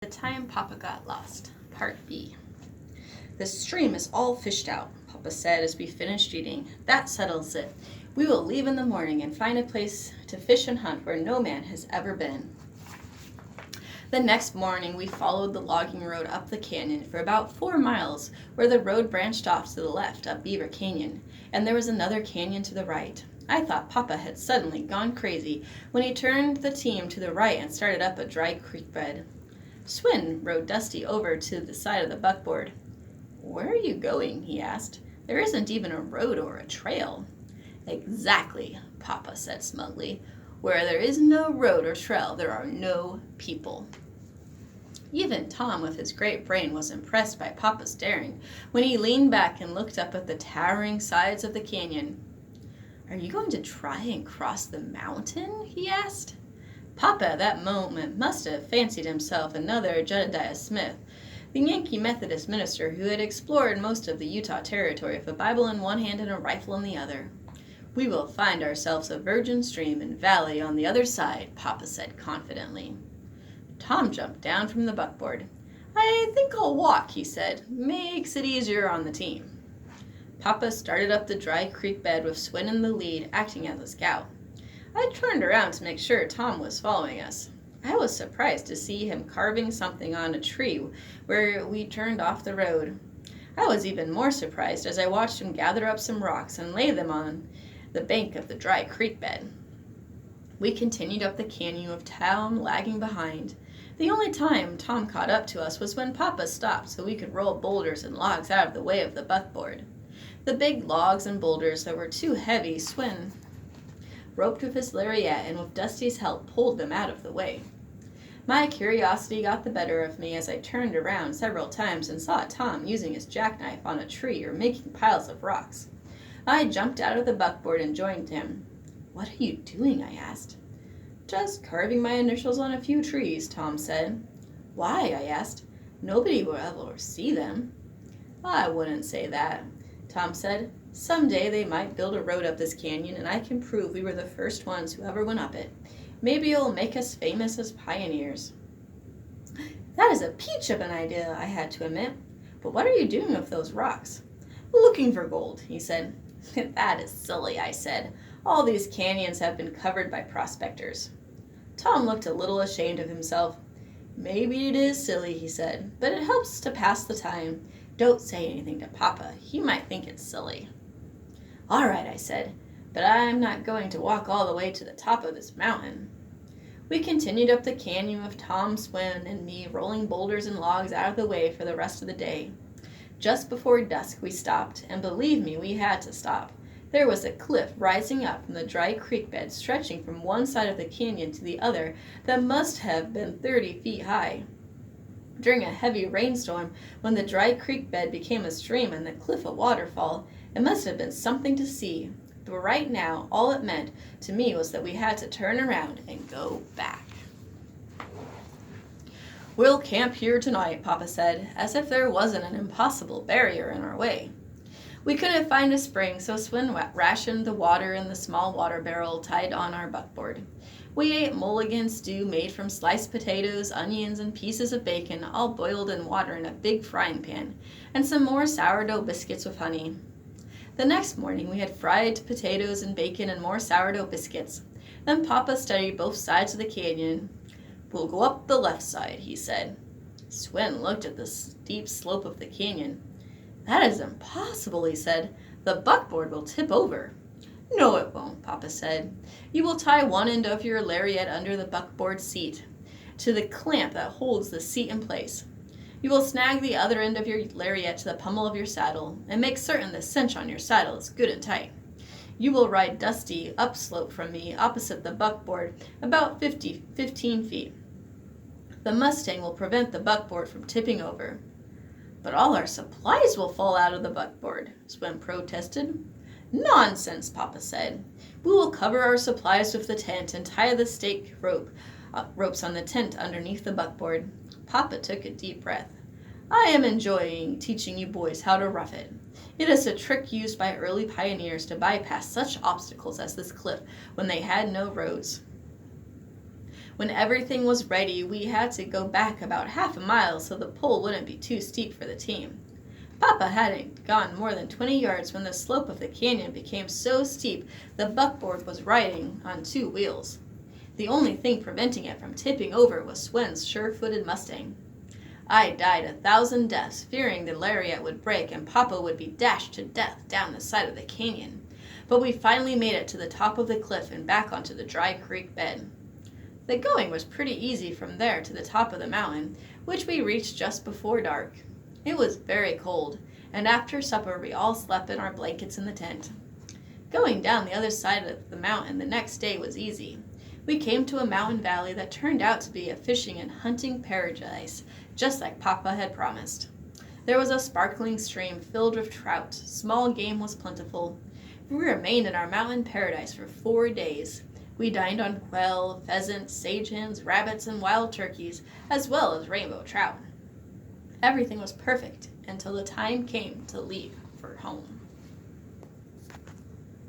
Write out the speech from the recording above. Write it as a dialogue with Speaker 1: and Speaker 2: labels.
Speaker 1: The Time Papa Got Lost, Part B. The stream is all fished out, Papa said as we finished eating. That settles it. We will leave in the morning and find a place to fish and hunt where no man has ever been. The next morning, we followed the logging road up the canyon for about 4 miles, where the road branched off to the left up Beaver Canyon, and there was another canyon to the right. I thought Papa had suddenly gone crazy when he turned the team to the right and started up a dry creek bed. Swin rode Dusty over to the side of the buckboard. "Where are you going?" he asked. "There isn't even a road or a trail." "Exactly," Papa said smugly. "Where there is no road or trail, there are no people." Even Tom, with his great brain, was impressed by Papa's daring when he leaned back and looked up at the towering sides of the canyon. "Are you going to try and cross the mountain?" he asked. Papa at that moment must have fancied himself another Jedediah Smith, the Yankee Methodist minister who had explored most of the Utah Territory with a Bible in one hand and a rifle in the other. "We will find ourselves a virgin stream and valley on the other side," Papa said confidently. Tom jumped down from the buckboard. "I think I'll walk," he said. "Makes it easier on the team." Papa started up the dry creek bed with Swin in the lead, acting as a scout. I turned around to make sure Tom was following us. I was surprised to see him carving something on a tree where we turned off the road. I was even more surprised as I watched him gather up some rocks and lay them on the bank of the dry creek bed. We continued up the canyon with Tom lagging behind. The only time Tom caught up to us was when Papa stopped so we could roll boulders and logs out of the way of the buckboard. The big logs and boulders that were too heavy, Swin roped with his lariat and with Dusty's help pulled them out of the way. My curiosity got the better of me as I turned around several times and saw Tom using his jackknife on a tree or making piles of rocks. I jumped out of the buckboard and joined him. "What are you doing?" I asked. "Just carving my initials on a few trees," Tom said. "Why?" I asked. "Nobody will ever see them." "I wouldn't say that," Tom said. "Someday they might build a road up this canyon, and I can prove we were the first ones who ever went up it. Maybe it'll make us famous as pioneers." "That is a peach of an idea," I had to admit. "But what are you doing with those rocks?" "Looking for gold," he said. "That is silly," I said. "All these canyons have been covered by prospectors." Tom looked a little ashamed of himself. "Maybe it is silly," he said, "but it helps to pass the time. Don't say anything to Papa. He might think it's silly." "All right," I said, "but I'm not going to walk all the way to the top of this mountain." We continued up the canyon with Tom, Swin, and me rolling boulders and logs out of the way for the rest of the day. Just before dusk we stopped, and believe me, we had to stop. There was a cliff rising up from the dry creek bed stretching from one side of the canyon to the other that must have been 30 feet high. During a heavy rainstorm, when the dry creek bed became a stream and the cliff a waterfall, it must have been something to see. But right now, all it meant to me was that we had to turn around and go back. "We'll camp here tonight," Papa said, as if there wasn't an impossible barrier in our way. We couldn't find a spring, so Swin rationed the water in the small water barrel tied on our buckboard. We ate mulligan stew made from sliced potatoes, onions, and pieces of bacon, all boiled in water in a big frying pan, and some more sourdough biscuits with honey. The next morning we had fried potatoes and bacon and more sourdough biscuits. Then Papa studied both sides of the canyon. "We'll go up the left side," he said. Swin looked at the steep slope of the canyon. "That is impossible," he said. "The buckboard will tip over." "No, it won't," Papa said. "You will tie one end of your lariat under the buckboard seat to the clamp that holds the seat in place. You will snag the other end of your lariat to the pommel of your saddle, and make certain the cinch on your saddle is good and tight. You will ride Dusty upslope from me, opposite the buckboard, about 15 feet. The Mustang will prevent the buckboard from tipping over." "But all our supplies will fall out of the buckboard," Swin protested. "Nonsense," Papa said. "We will cover our supplies with the tent and tie the stake ropes on the tent underneath the buckboard." Papa took a deep breath. "I am enjoying teaching you boys how to rough it. It is a trick used by early pioneers to bypass such obstacles as this cliff when they had no roads. When everything was ready, we had to go back about half a mile so the pull wouldn't be too steep for the team. Papa hadn't gone more than 20 yards when the slope of the canyon became so steep the buckboard was riding on 2 wheels. The only thing preventing it from tipping over was Swen's sure-footed Mustang. I died 1,000 deaths, fearing the lariat would break and Papa would be dashed to death down the side of the canyon. But we finally made it to the top of the cliff and back onto the dry creek bed. The going was pretty easy from there to the top of the mountain, which we reached just before dark. It was very cold, and after supper we all slept in our blankets in the tent. Going down the other side of the mountain the next day was easy. We came to a mountain valley that turned out to be a fishing and hunting paradise, just like Papa had promised. There was a sparkling stream filled with trout. Small game was plentiful. We remained in our mountain paradise for 4 days. We dined on quail, pheasants, sage hens, rabbits, and wild turkeys, as well as rainbow trout. Everything was perfect until the time came to leave for home.